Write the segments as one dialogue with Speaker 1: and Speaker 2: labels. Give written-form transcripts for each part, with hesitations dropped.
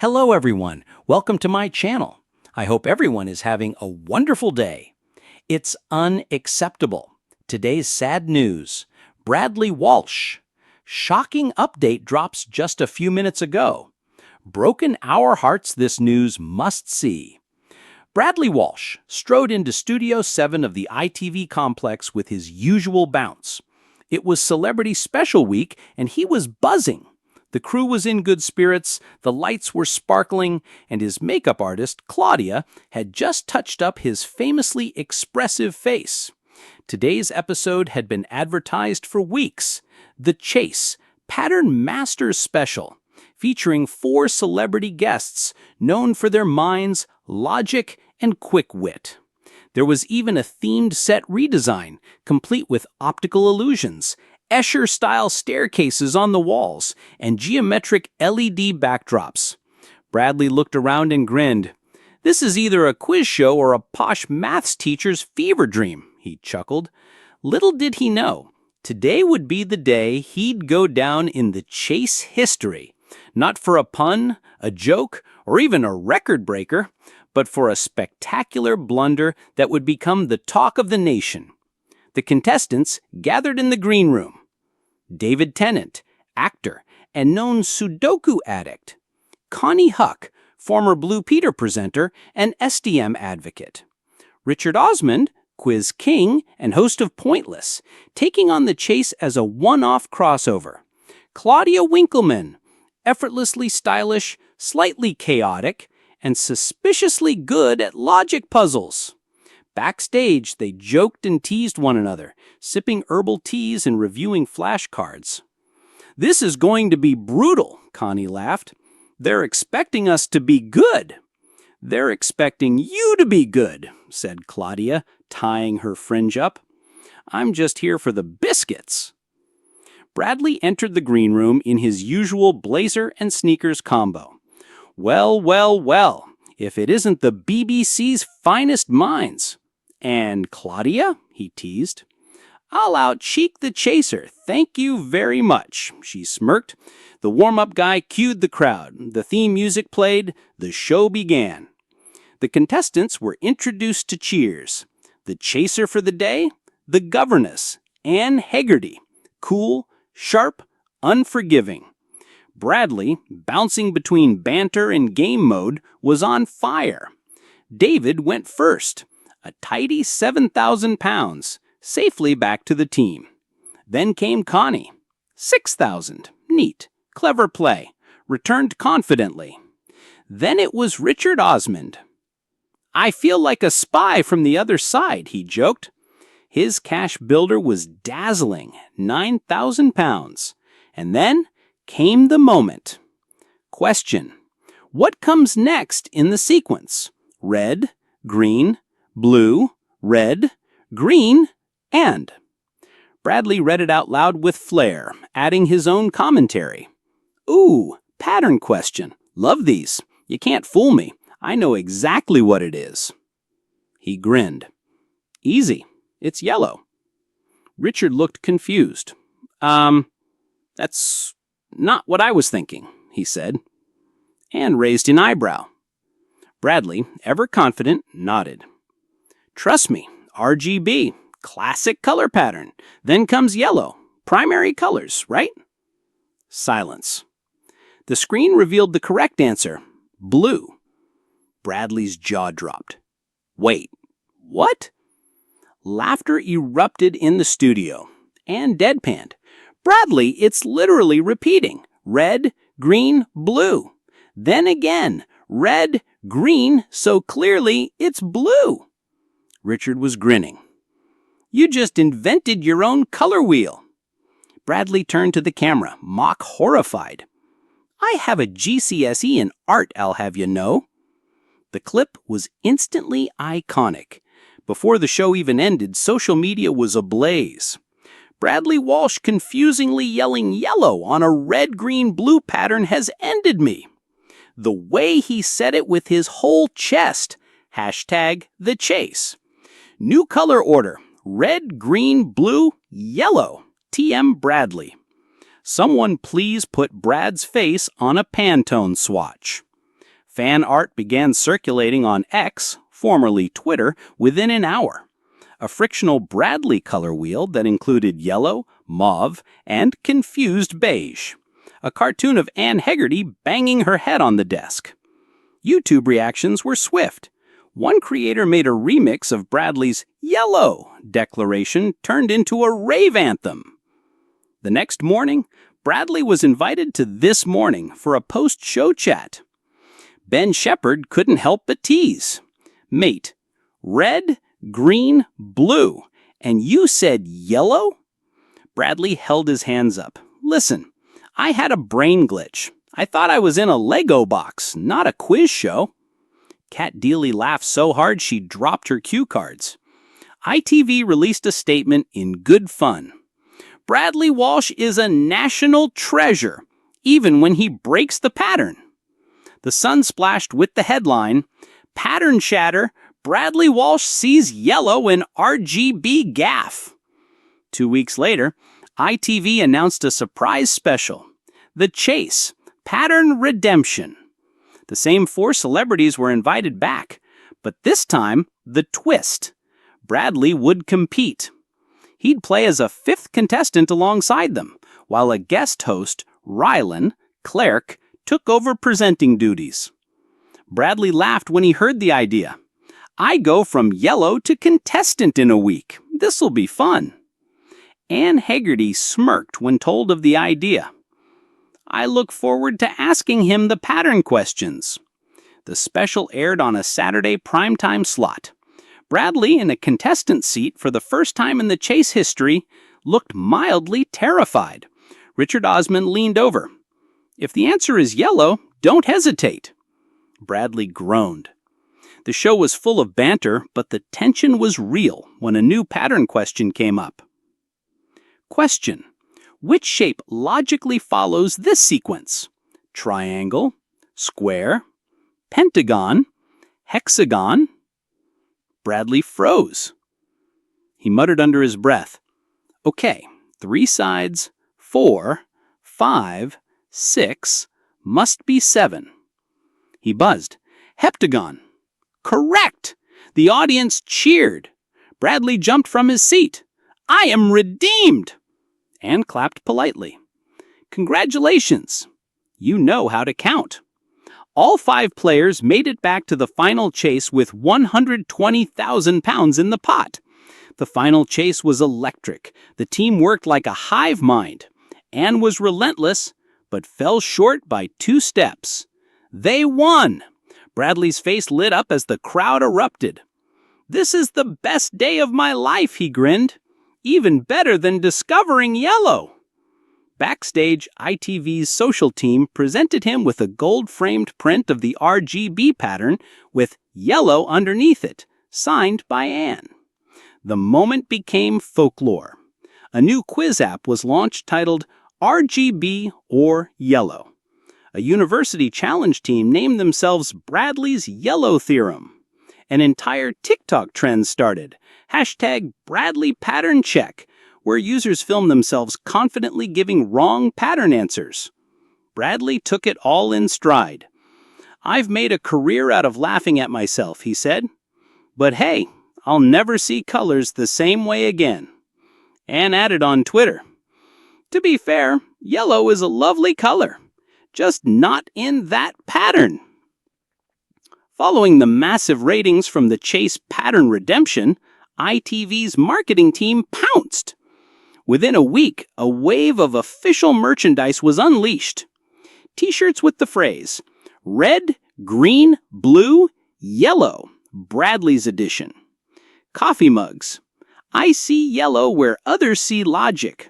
Speaker 1: Hello everyone, welcome to my channel. I hope everyone is having a wonderful day. It's unacceptable. Today's sad news. Bradley Walsh. Shocking update drops just a few minutes ago. Broken our hearts, this news must see. Bradley Walsh strode into Studio 7 of the ITV complex with his usual bounce. It was Celebrity Special Week and he was buzzing. The crew was in good spirits, the lights were sparkling, and his makeup artist, Claudia, had just touched up his famously expressive face. Today's episode had been advertised for weeks. The Chase, Pattern Masters Special, featuring 4 celebrity guests known for their minds, logic, and quick wit. There was even a themed set redesign, complete with optical illusions, Escher-style staircases on the walls, and geometric LED backdrops. Bradley looked around and grinned. "This is either a quiz show or a posh maths teacher's fever dream," he chuckled. Little did he know, today would be the day he'd go down in the Chase history, not for a pun, a joke, or even a record breaker, but for a spectacular blunder that would become the talk of the nation. The contestants gathered in the green room. David Tennant, actor and known Sudoku addict. Connie Huck, former Blue Peter presenter and SDM advocate. Richard Osmond, quiz king and host of Pointless, taking on the Chase as a one-off crossover. Claudia Winkleman, effortlessly stylish, slightly chaotic, and suspiciously good at logic puzzles. Backstage, they joked and teased one another, sipping herbal teas and reviewing flashcards. "This is going to be brutal," Connie laughed. "They're expecting us to be good." "They're expecting you to be good," said Claudia, tying her fringe up. "I'm just here for the biscuits." Bradley entered the green room in his usual blazer and sneakers combo. Well, well, well, if it isn't the BBC's finest minds. "And Claudia?" he teased. "I'll out-cheek the chaser, thank you very much," she smirked. The warm-up guy cued the crowd. The theme music played. The show began. The contestants were introduced to cheers. The chaser for the day? The governess, Anne Hegerty. Cool, sharp, unforgiving. Bradley, bouncing between banter and game mode, was on fire. David went first. A tidy 7,000 pounds, safely back to the team. Then came Connie. 6,000. Neat. Clever play. Returned confidently. Then it was Richard Osmond. "I feel like a spy from the other side," he joked. His cash builder was dazzling, 9,000 pounds. And then came the moment. Question: what comes next in the sequence? Red, green, blue, red, green, and. Bradley read it out loud with flair, adding his own commentary. "Ooh, pattern question. Love these. You can't fool me. I know exactly what it is." He grinned. "Easy. It's yellow." Richard looked confused. That's not what I was thinking," he said, and raised an eyebrow. Bradley, ever confident, nodded. "Trust me, RGB, classic color pattern. Then comes yellow, primary colors, right?" Silence. The screen revealed the correct answer, blue. Bradley's jaw dropped. "Wait, what?" Laughter erupted in the studio, and deadpanned. "Bradley, it's literally repeating. Red, green, blue. Then again, red, green, so clearly it's blue." Richard was grinning. "You just invented your own color wheel." Bradley turned to the camera, mock horrified. "I have a GCSE in art, I'll have you know." The clip was instantly iconic. Before the show even ended, social media was ablaze. Bradley Walsh confusingly yelling yellow on a red-green-blue pattern has ended me. The way he said it with his whole chest. #the chase. New color order. Red, green, blue, yellow. TM Bradley. Someone please put Brad's face on a Pantone swatch. Fan art began circulating on X, formerly Twitter, within an hour. A frictional Bradley color wheel that included yellow, mauve, and confused beige. A cartoon of Anne Hegerty banging her head on the desk. YouTube reactions were swift. One creator made a remix of Bradley's "Yellow" declaration turned into a rave anthem. The next morning, Bradley was invited to This Morning for a post-show chat. Ben Shepherd couldn't help but tease. "Mate, red, green, blue, and you said yellow?" Bradley held his hands up. "Listen, I had a brain glitch. I thought I was in a Lego box, not a quiz show." Kat Deely laughed so hard she dropped her cue cards. ITV released a statement in good fun. "Bradley Walsh is a national treasure, even when he breaks the pattern." The Sun splashed with the headline, "Pattern Shatter, Bradley Walsh sees yellow in RGB gaff." 2 weeks later, ITV announced a surprise special, The Chase, Pattern Redemption. The same 4 celebrities were invited back, but this time, the twist. Bradley would compete. He'd play as a 5th contestant alongside them, while a guest host, Rylan Clark, took over presenting duties. Bradley laughed when he heard the idea. "I go from yellow to contestant in a week. This'll be fun." Anne Hegerty smirked when told of the idea. "I look forward to asking him the pattern questions." The special aired on a Saturday primetime slot. Bradley, in a contestant seat for the first time in the Chase history, looked mildly terrified. Richard Osman leaned over. "If the answer is yellow, don't hesitate." Bradley groaned. The show was full of banter, but the tension was real when a new pattern question came up. Question: which shape logically follows this sequence? Triangle, square, pentagon, hexagon? Bradley froze. He muttered under his breath, "Okay, 3 sides, 4, 5, 6, must be 7. He buzzed. "Heptagon." Correct! The audience cheered. Bradley jumped from his seat. "I am redeemed!" And clapped politely. "Congratulations! You know how to count." All 5 players made it back to the final chase with 120,000 pounds in the pot. The final chase was electric. The team worked like a hive mind. Anne was relentless, but fell short by 2 steps. They won! Bradley's face lit up as the crowd erupted. "This is the best day of my life," he grinned. "Even better than discovering yellow." Backstage, ITV's social team presented him with a gold-framed print of the RGB pattern with yellow underneath it, signed by Anne. The moment became folklore. A new quiz app was launched titled RGB or Yellow. A university challenge team named themselves Bradley's Yellow Theorem. An entire TikTok trend started, #BradleyPatternCheck, where users filmed themselves confidently giving wrong pattern answers. Bradley took it all in stride. "I've made a career out of laughing at myself," he said. "But hey, I'll never see colors the same way again." Anne added on Twitter, "To be fair, yellow is a lovely color. Just not in that pattern." Following the massive ratings from the Chase Pattern Redemption, ITV's marketing team pounced. Within a week, a wave of official merchandise was unleashed. T-shirts with the phrase, "Red, Green, Blue, Yellow, Bradley's Edition." Coffee mugs, "I see yellow where others see logic."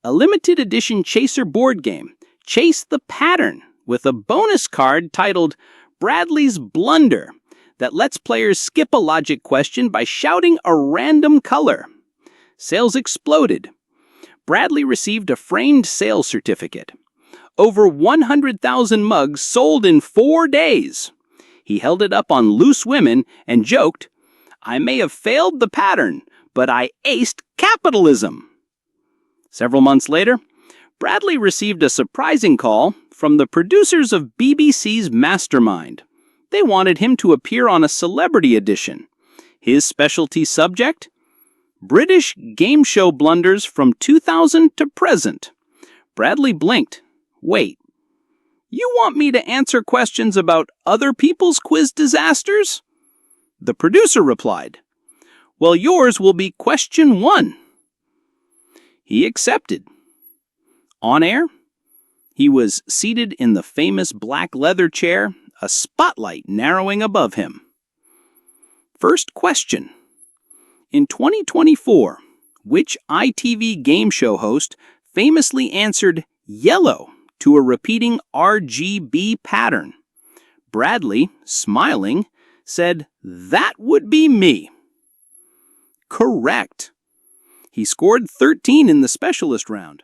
Speaker 1: A limited edition Chaser board game, Chase the Pattern, with a bonus card titled Bradley's Blunder that lets players skip a logic question by shouting a random color. Sales exploded. Bradley received a framed sales certificate. Over 100,000 mugs sold in 4 days. He held it up on Loose Women and joked, "I may have failed the pattern, but I aced capitalism." Several months later, Bradley received a surprising call from the producers of BBC's Mastermind. They wanted him to appear on a celebrity edition. His specialty subject? British game show blunders from 2000 to present. Bradley blinked. Wait, you want me to answer questions about other people's quiz disasters? The producer replied, well, yours will be question 1. He accepted. On air, he was seated in the famous black leather chair, a spotlight narrowing above him. First question. In 2024, which ITV game show host famously answered yellow to a repeating RGB pattern? Bradley, smiling, said, that would be me. Correct. He scored 13 in the specialist round.